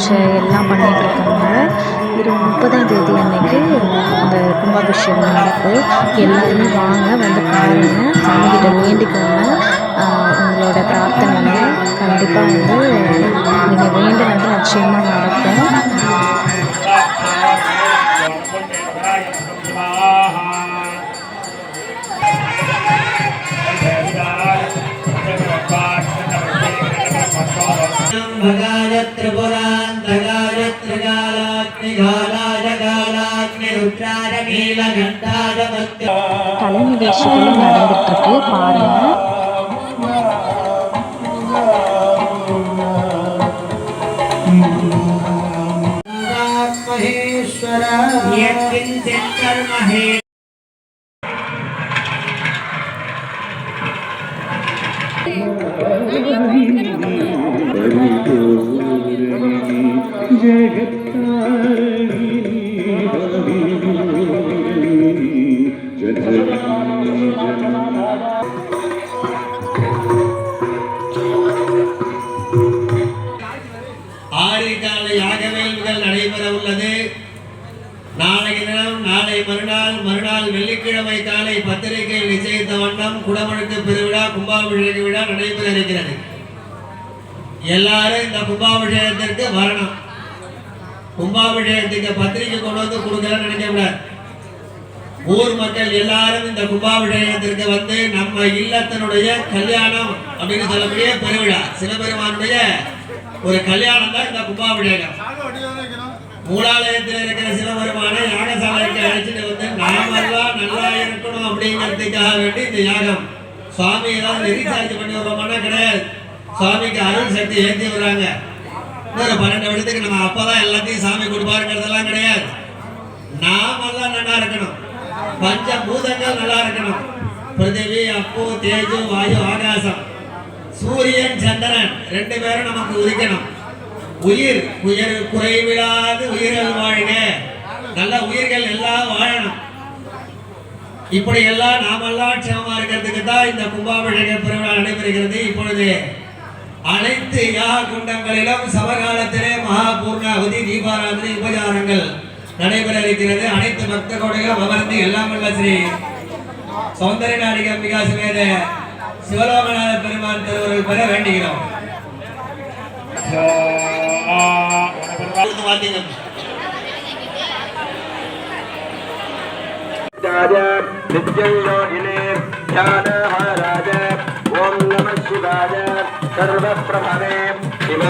பூஜை எல்லாம் பண்ணிகிட்ருக்காங்க. 30ஆம் தேதி அன்னைக்கு இந்த கும்பாபிஷேகம் நடக்குது. எல்லாருமே வாங்க, வந்து பாருங்கள், சாமிகிட்ட வேண்டிக்கோங்க. உங்களோட பிரார்த்தனையை கண்டிப்பாக நீங்கள் வேண்டினது நிச்சயமாக நடக்கும். கலை நிகழ்ச்சிகளும் நடந்துட்டு இருக்கு, பாருங்க. ஆரிகால யாகவேள்விகள் நடைபெற உள்ளது. நாளைய தினம், நாளை மறுநாள் வெள்ளிக்கிழமை காலை பத்திரிகை நிச்சயித்த வண்ணம் குடமுழுக்கு பெருவிழா கும்பாபிஷேக விழா நடைபெற இருக்கிறது. எல்லாரும் இந்த கும்பாபிஷேகத்திற்கு வரணும். கும்பாபிஷேகத்துக்கு பத்திரிகை கொண்டு வந்து கொடுக்கலன்னு நினைக்கக்கூடாது. ஊர் மக்கள் எல்லாரும் இந்த கும்பாபிஷேகத்திற்கு வந்து நம்ம இல்லத்தினுடைய கல்யாணம் அப்படின்னு சொல்லக்கூடிய பெருவிழா, சிவபெருமானுடைய ஒரு கல்யாணம் தான் இந்த கும்பாபிஷேகம். மூலாலயத்தில் இருக்கிற சிவபெருமானை யாகசாலைக்கு அழைச்சிட்டு வந்து நாமெல்லாம் நல்லா இருக்கணும் அப்படிங்கிறதுக்காக வேண்டி இந்த யாகம். சுவாமி ஏதாவது ரீசார்ஜ் பண்ணி வருவோம்னா கிடையாது. சுவாமிக்கு அருள் சக்தி ஏற்றி வர்றாங்க. இன்னொரு 12 வருடத்துக்கு நம்ம அப்பதான் எல்லாத்தையும் சாமி கொடுப்பாருங்கிறதெல்லாம் கிடையாது. நாமெல்லாம் நல்லா இருக்கணும், பஞ்ச பூதங்கள் நல்லா இருக்கணும். பிருத்திவி, அப்பு, தேஜு, வாயு, ஆகாசம், சூரியன், சந்திரன் 2 பேரும் நமக்கு உதிக்கணும். உயிர் குறைவிடாது உயிர்கள் வாழ்க, நல்ல உயிர்கள் எல்லாம் வாழணும். இப்படி எல்லாம் நாமெல்லாம் க்ஷேமமா இருக்கிறதுக்கு தான் இந்த கும்பாபிஷேக பெருவிழா நடைபெறுகிறது. இப்பொழுது அனைத்து யாக குண்டங்களிலும் சமகாலத்திலே மகா பூர்ணாவதி, தீபாராதனை, உபச்சாரங்கள் நடைபெற இருக்கிறது. அனைத்து பக்த கோடிகளும் அமர்ந்து எல்லாம் வல்ல ஸ்ரீ சௌந்தரிய நாடிக அம்பிகா சமேத சிவலோகநாத பெருமான் திருவருள் பெற வேண்டுகிறோம். ஓம் நம சிவாய சர்வ பிரபவே சிவ